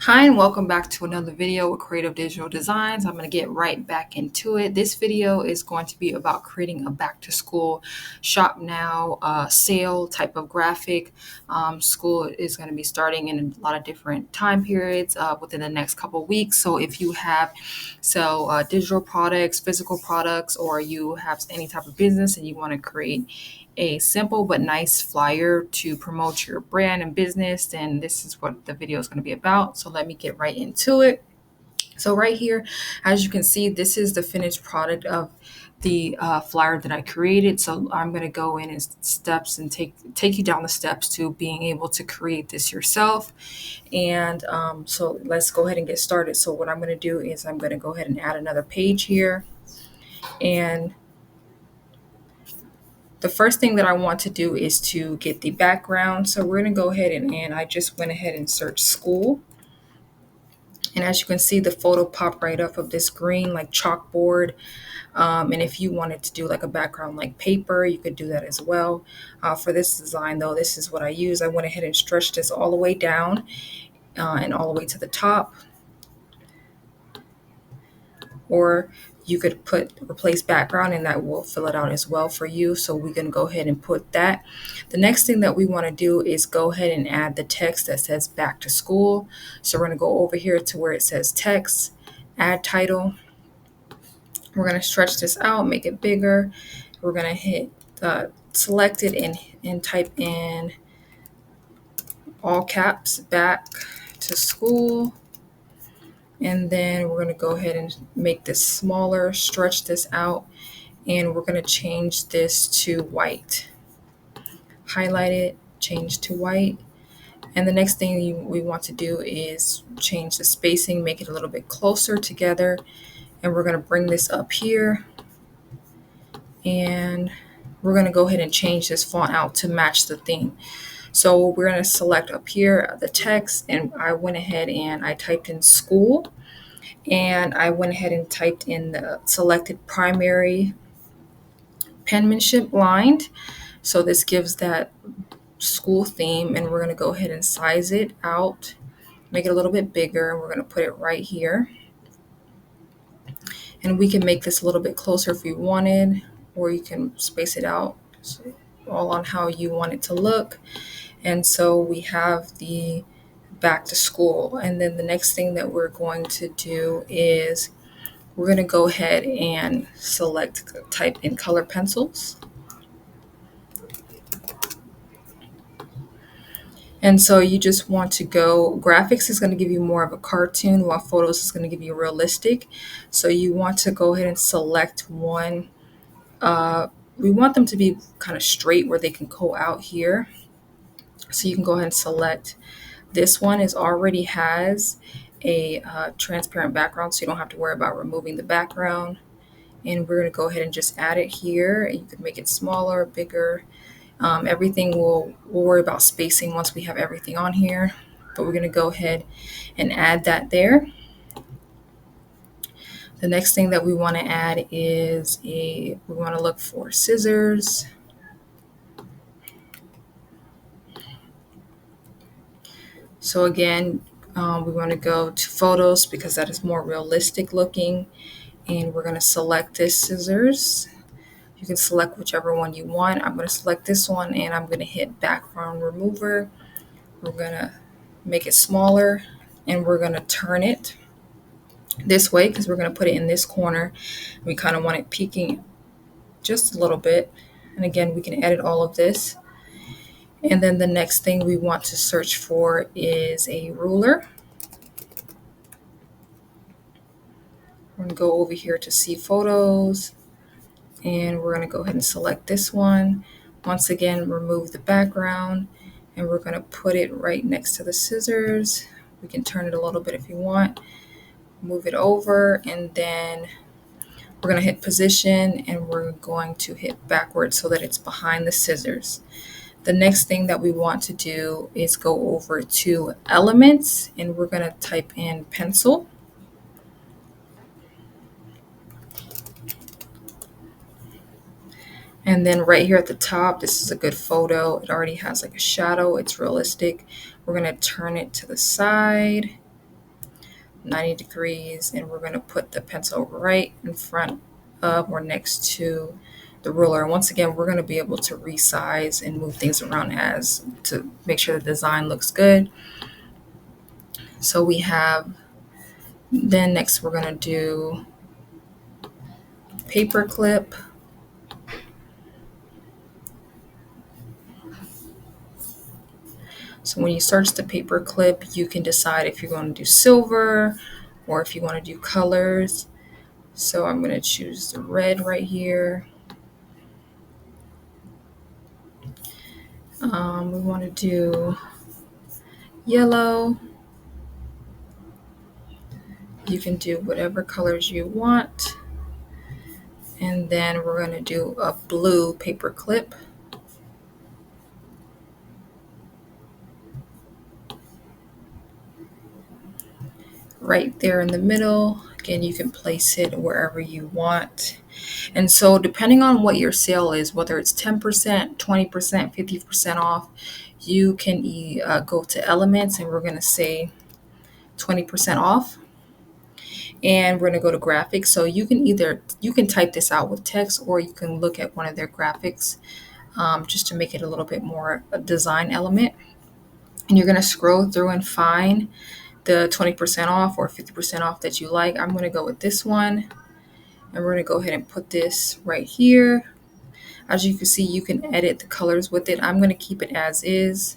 Hi, and welcome back to another video with Creative Digital Designs. I'm going to get right back into it. This video is going to be about creating a back to school shop now sale type of graphic. School is going to be starting in a lot of different time periods within the next couple weeks. So if you have digital products, physical products, or you have any type of business and you want to create a simple but nice flyer to promote your brand and business, then this is what the video is going to be about. So let me get right into it. So right here, as you can see, this is the finished product of the flyer that I created. So I'm going to go in and steps and take you down the steps to being able to create this yourself. And so let's go ahead and get started. So what I'm going to do is I'm going to go ahead and add another page here. And the first thing that I want to do is to get the background. So we're going to go ahead and I just went ahead and search school. And as you can see, the photo popped right up of this green like chalkboard. And if you wanted to do like a background like paper, you could do that as well. For this design though, this is what I use. I went ahead and stretched this all the way down and all the way to the top. Or you could put replace background and that will fill it out as well for you. So we can go ahead and put that. The next thing that we want to do is go ahead and add the text that says back to school. So we're going to go over here to where it says text, add title. We're going to stretch this out, make it bigger. We're going to hit select it and type in all caps back to school. And then we're going to go ahead and make this smaller, stretch this out, and we're going to change this to white. Highlight it, change to white. And the next thing we want to do is change the spacing, make it a little bit closer together. And we're going to bring this up here. And we're going to go ahead and change this font out to match the theme. So we're going to select up here the text, and I went ahead and I typed in school. And I went ahead and typed in the selected primary penmanship lined. So this gives that school theme, and we're going to go ahead and size it out, make it a little bit bigger, and we're going to put it right here. And we can make this a little bit closer if you wanted, or you can space it out, so all on how you want it to look. And so we have the back to school. And then the next thing that we're going to do is we're going to go ahead and type in color pencils. And so you just want to go, graphics is going to give you more of a cartoon, while photos is going to give you realistic. So you want to go ahead and select one. We want them to be kind of straight where they can go out here. So you can go ahead and select this one. Is already has a transparent background, so you don't have to worry about removing the background. And we're going to go ahead and just add it here. You can make it smaller, bigger. Everything we'll worry about spacing once we have everything on here, but we're going to go ahead and add that there. The next thing that we want to add is we want to look for scissors. So again, we want to go to photos because that is more realistic looking, and we're going to select this scissors. You can select whichever one you want. I'm going to select this one, and I'm going to hit background remover. We're going to make it smaller, and we're going to turn it this way because we're going to put it in this corner. We kind of want it peeking just a little bit. And again, we can edit all of this. And then the next thing we want to search for is a ruler. We're going to go over here to see photos, and we're going to go ahead and select this one. Once again, remove the background, and we're going to put it right next to the scissors. We can turn it a little bit if you want. Move it over, and then we're going to hit position, and we're going to hit backwards so that it's behind the scissors. The next thing that we want to do is go over to elements, and we're going to type in pencil. And then right here at the top, this is a good photo. It already has like a shadow. It's realistic. We're going to turn it to the side. 90 degrees, and we're going to put the pencil right in front of or next to the ruler. And once again, we're going to be able to resize and move things around as to make sure the design looks good. So we have, then next we're going to do paper clip. So when you search the paper clip, you can decide if you're going to do silver or if you want to do colors. So I'm going to choose the red right here. We want to do yellow. You can do whatever colors you want. And then we're going to do a blue paper clip. Right there in the middle. Again, you can place it wherever you want. And so depending on what your sale is, whether it's 10%, 20%, 50% off, you can go to elements, and we're going to say 20% off. And we're going to go to graphics. So you can type this out with text, or you can look at one of their graphics just to make it a little bit more a design element. And you're going to scroll through and find the 20% off or 50% off that you like. I'm going to go with this one, and we're going to go ahead and put this right here. As you can see, you can edit the colors with it. I'm going to keep it as is.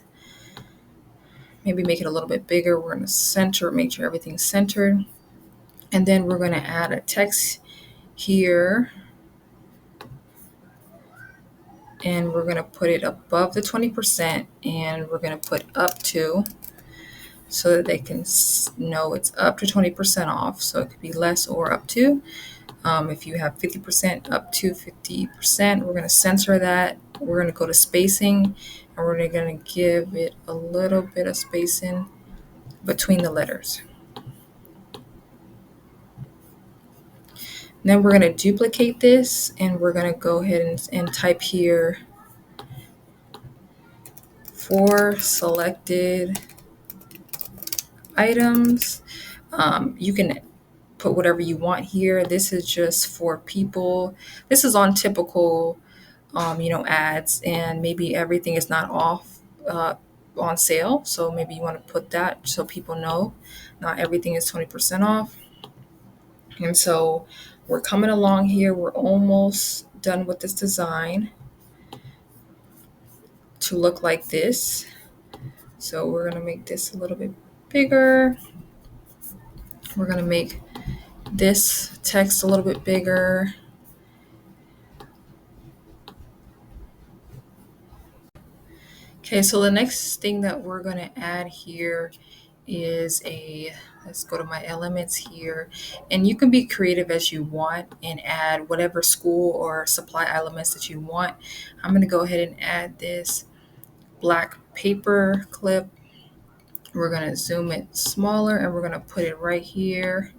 Maybe make it a little bit bigger. We're going to center, make sure everything's centered. And then we're going to add a text here. And we're going to put it above the 20%, and we're going to put up to, so that they can know it's up to 20% off. So it could be less or up to. If you have 50%, up to 50%, we're going to censor that. We're going to go to spacing, and we're going to give it a little bit of spacing between the letters. Then we're going to duplicate this, and we're going to go ahead and type here for selected items. You can put whatever you want here. This is just for people. This is on typical, ads, and maybe everything is not off on sale. So maybe you want to put that so people know not everything is 20% off. And so we're coming along here. We're almost done with this design to look like this. So we're going to make this a little bit bigger. We're going to make this text a little bit bigger. Okay, so the next thing that we're going to add here is let's go to my elements here, and you can be creative as you want and add whatever school or supply elements that you want. I'm going to go ahead and add this black paper clip. We're going to zoom it smaller, and we're going to put it right here.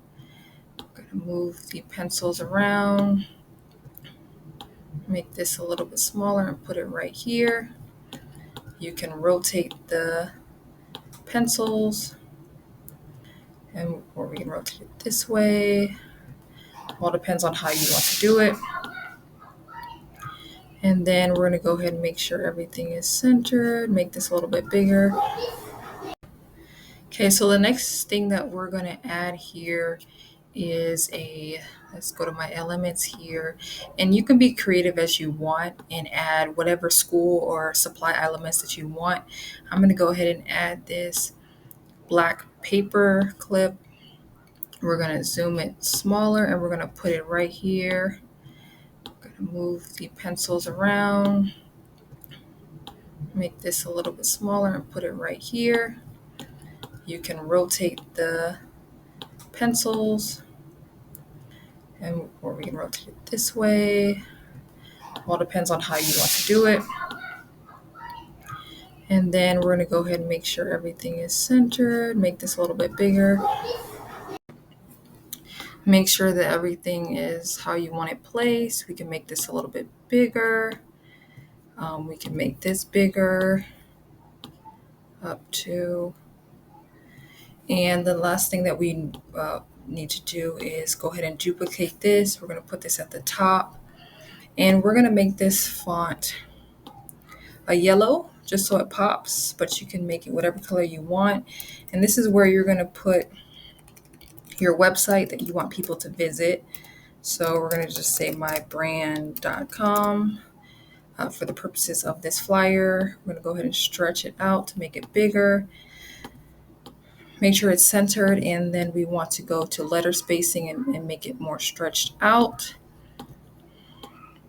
I'm going to move the pencils around, make this a little bit smaller, and put it right here. You can rotate the pencils, or we can rotate it this way. All depends on how you want to do it. And then we're going to go ahead and make sure everything is centered, make this a little bit bigger. Okay, so the next thing that we're going to add here is let's go to my elements here, and you can be creative as you want and add whatever school or supply elements that you want. I'm going to go ahead and add this black paper clip. We're going to zoom it smaller, and we're going to put it right here. I'm going to move the pencils around, make this a little bit smaller, and put it right here. You can rotate the pencils, or we can rotate it this way. All depends on how you want to do it. And then we're going to go ahead and make sure everything is centered, make this a little bit bigger. Make sure that everything is how you want it placed. We can make this a little bit bigger. We can make this bigger up to, And the last thing that we need to do is go ahead and duplicate this. We're going to put this at the top, and we're going to make this font a yellow just so it pops, but you can make it whatever color you want. And this is where you're going to put your website that you want people to visit. So we're going to just say mybrand.com. For the purposes of this flyer, we're going to go ahead and stretch it out to make it bigger. Make sure it's centered, and then we want to go to letter spacing and make it more stretched out.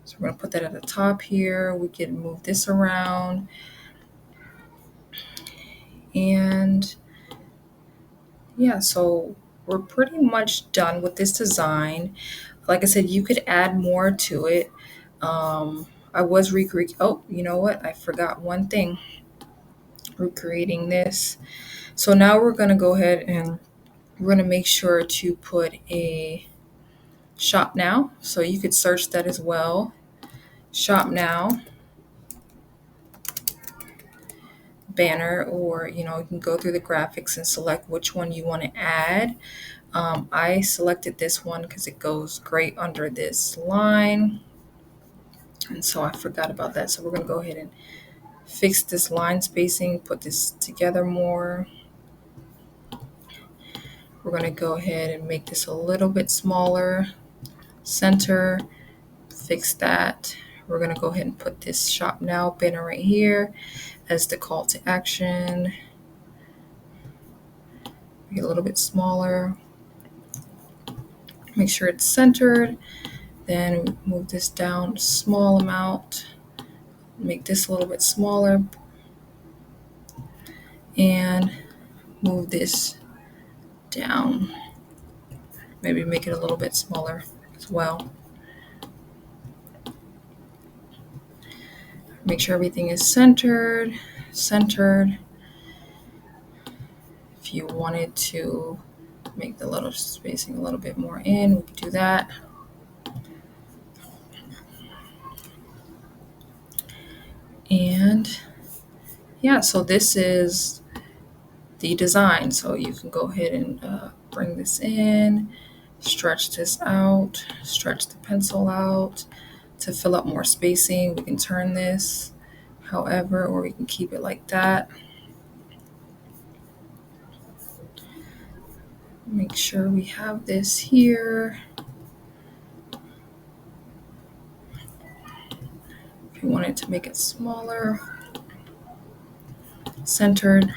So we're going to put that at the top here. We can move this around. And yeah, so we're pretty much done with this design. Like I said, you could add more to it. I was oh, you know what? I forgot one thing. Recreating this. So now we're going to go ahead and we're going to make sure to put a shop now. So you could search that as well. Shop now banner, or you can go through the graphics and select which one you want to add. I selected this one because it goes great under this line, and so I forgot about that. So we're going to go ahead and fix this line spacing, put this together more. We're going to go ahead and make this a little bit smaller. Center, fix that. We're going to go ahead and put this shop now banner right here as the call to action. Make it a little bit smaller. Make sure it's centered. Then move this down a small amount. Make this a little bit smaller. And move this down. Maybe make it a little bit smaller as well. Make sure everything is centered. If you wanted to make the little spacing a little bit more in, we could do that. And yeah, so this is the design. So you can go ahead and bring this in, stretch this out, stretch the pencil out to fill up more spacing. We can turn this however, or we can keep it like that. Make sure we have this here. If you wanted to make it smaller, centered.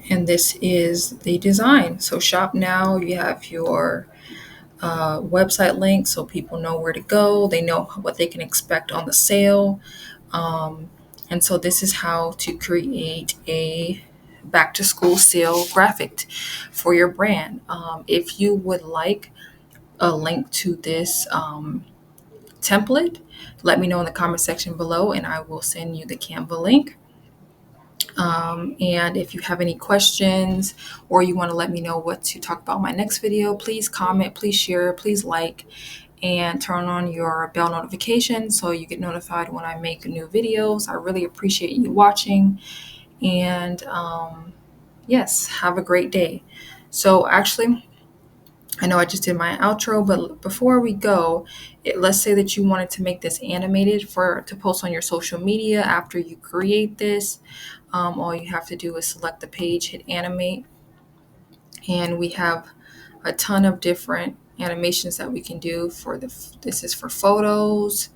And this is the design. So shop now, you have your website link so people know where to go. They know what they can expect on the sale. And so this is how to create a back to school sale graphic for your brand. If you would like a link to this template, let me know in the comment section below and I will send you the Canva link. And if you have any questions or you want to let me know what to talk about in my next video, please comment, please share, please like, and turn on your bell notification so you get notified when I make new videos. I really appreciate you watching. And yes, have a great day. So actually, I know I just did my outro, but before we go, let's say that you wanted to make this animated to post on your social media after you create this. All you have to do is select the page, hit animate, and we have a ton of different animations that we can do this is for photos.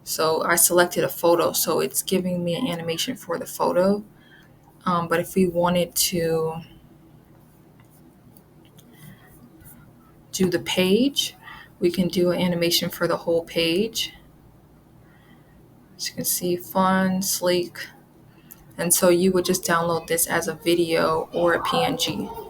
So I selected a photo, so it's giving me an animation for the photo. But if we wanted to do the page, we can do an animation for the whole page. As you can see, fun, sleek. And so you would just download this as a video or a PNG.